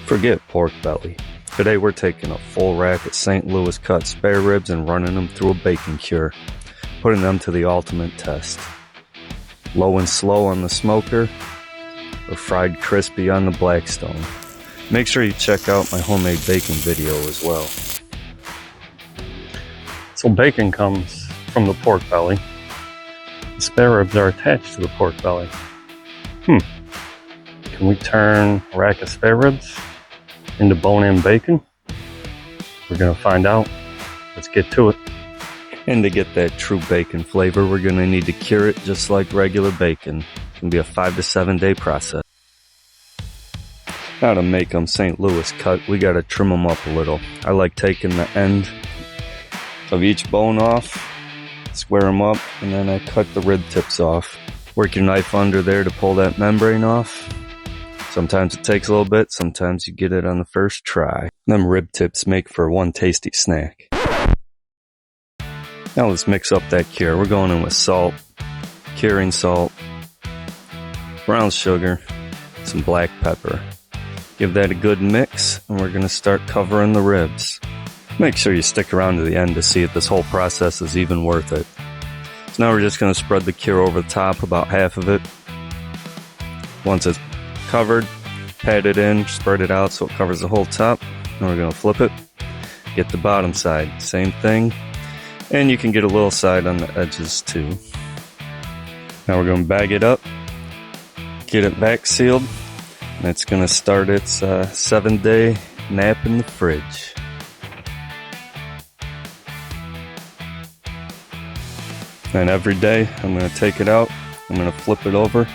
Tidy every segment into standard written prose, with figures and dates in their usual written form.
Forget pork belly. Today we're taking a full rack of St. Louis cut spare ribs and running them through a bacon cure, putting them to the ultimate test. Low and slow on the smoker, or fried crispy on the Blackstone. Make sure you check out my homemade bacon video as well. So bacon comes from the pork belly. The spare ribs are attached to the pork belly. Can we turn a rack of spare ribs into bone-in bacon? We're gonna find out. Let's get to it. And to get that true bacon flavor, we're gonna need to cure it just like regular bacon. It can be a 5 to 7 day process. Now to make them St. Louis cut, we gotta trim them up a little. I like taking the end of each bone off, square them up, and then I cut the rib tips off. Work your knife under there to pull that membrane off. Sometimes it takes a little bit, sometimes you get it on the first try. Them rib tips make for one tasty snack. Now let's mix up that cure. We're going in with salt, curing salt, brown sugar, some black pepper. Give that a good mix, and we're going to start covering the ribs. Make sure you stick around to the end to see if this whole process is even worth it. So now we're just going to spread the cure over the top, about half of it. Once it's covered, pat it in, spread it out so it covers the whole top. Then we're going to flip it, get the bottom side, same thing. And you can get a little side on the edges too. Now we're going to bag it up, get it vac sealed, and it's going to start its 7-day nap in the fridge. And every day I'm going to take it out, I'm going to flip it over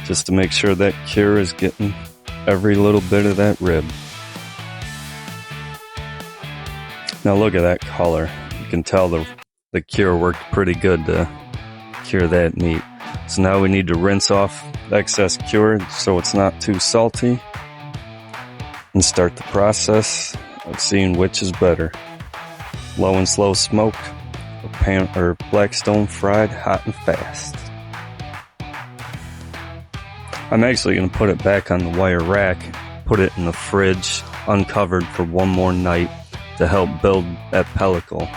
just to make sure that cure is getting every little bit of that rib. Now look at that color. You can tell the cure worked pretty good to cure that meat. So now we need to rinse off excess cure so it's not too salty, and start the process of seeing which is better. Low and slow smoked, or Blackstone fried hot and fast. I'm actually going to put it back on the wire rack, put it in the fridge uncovered for one more night to help build that pellicle.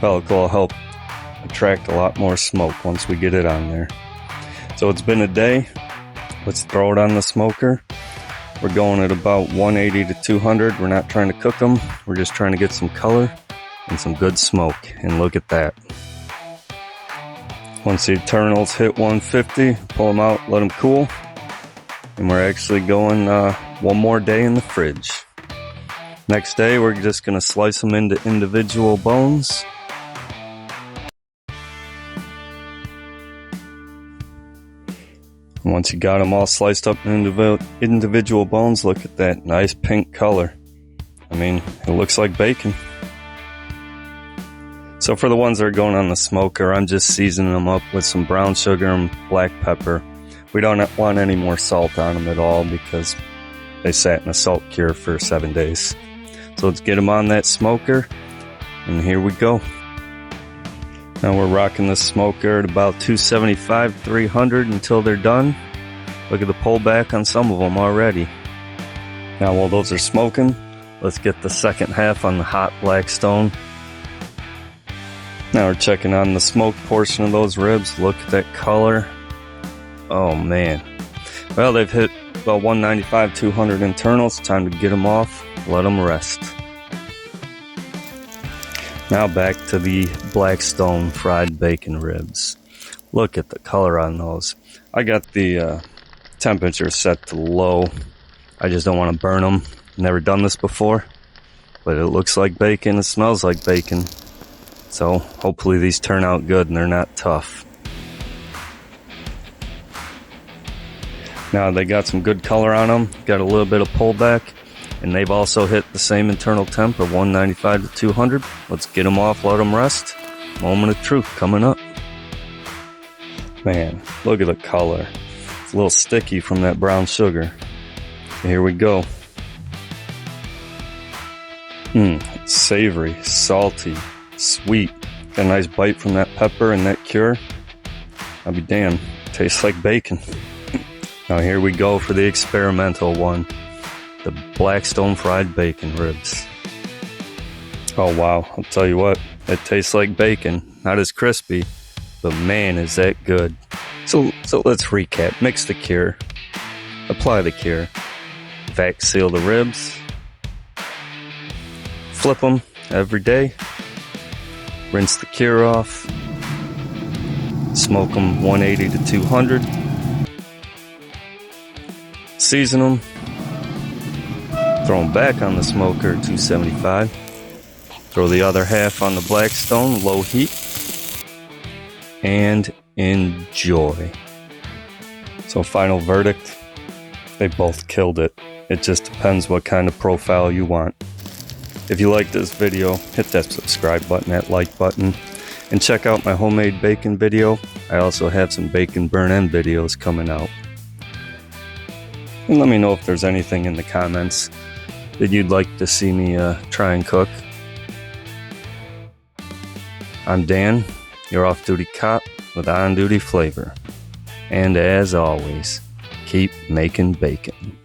Pellicle will help attract a lot more smoke once we get it on there. So it's been a day. Let's throw it on the smoker. We're going at about 180 to 200. We're not trying to cook them. We're just trying to get some color and some good smoke. And look at that. Once the internals hit 150, pull them out, let them cool. And we're actually going one more day in the fridge. Next day, we're just going to slice them into individual bones. Once you got them all sliced up into individual bones, look at that nice pink color. I mean, it looks like bacon. So for the ones that are going on the smoker, I'm just seasoning them up with some brown sugar and black pepper. We don't want any more salt on them at all because they sat in a salt cure for 7 days. So let's get them on that smoker, and here we go. Now we're rocking the smoker at about 275, 300 until they're done. Look at the pullback on some of them already. Now while those are smoking, let's get the second half on the hot Blackstone. Now we're checking on the smoked portion of those ribs. Look at that color. Oh man. Well, they've hit about 195, 200 internals. Time to get them off, let them rest. Now back to the Blackstone fried bacon ribs. Look at the color on those. I got the temperature set to low. I just don't want to burn them. Never done this before, but it looks like bacon. It smells like bacon. So hopefully these turn out good and they're not tough. Now they got some good color on them, got a little bit of pullback, and they've also hit the same internal temp of 195 to 200. Let's get them off, let them rest. Moment of truth coming up. Man, look at the color. It's a little sticky from that brown sugar. Here we go. Savory, salty, sweet. Got a nice bite from that pepper and that cure. I'll be damned. Tastes like bacon. Now here we go for the experimental one. the Blackstone fried bacon ribs. Oh wow, I'll tell you what, it tastes like bacon, not as crispy, but man is that good. So let's recap. Mix the cure, apply the cure, vac seal the ribs, flip them every day, rinse the cure off, smoke them 180 to 200, season them, throw them back on the smoker 275, throw the other half on the Blackstone, low heat, and enjoy. So final verdict, they both killed it. It just depends what kind of profile you want. If you like this video, hit that subscribe button, that like button, and check out my homemade bacon video. I also have some bacon burn-in videos coming out. And let me know if there's anything in the comments that you'd like to see me try and cook. I'm Dan, your off-duty cop with on-duty flavor. And as always, keep making bacon.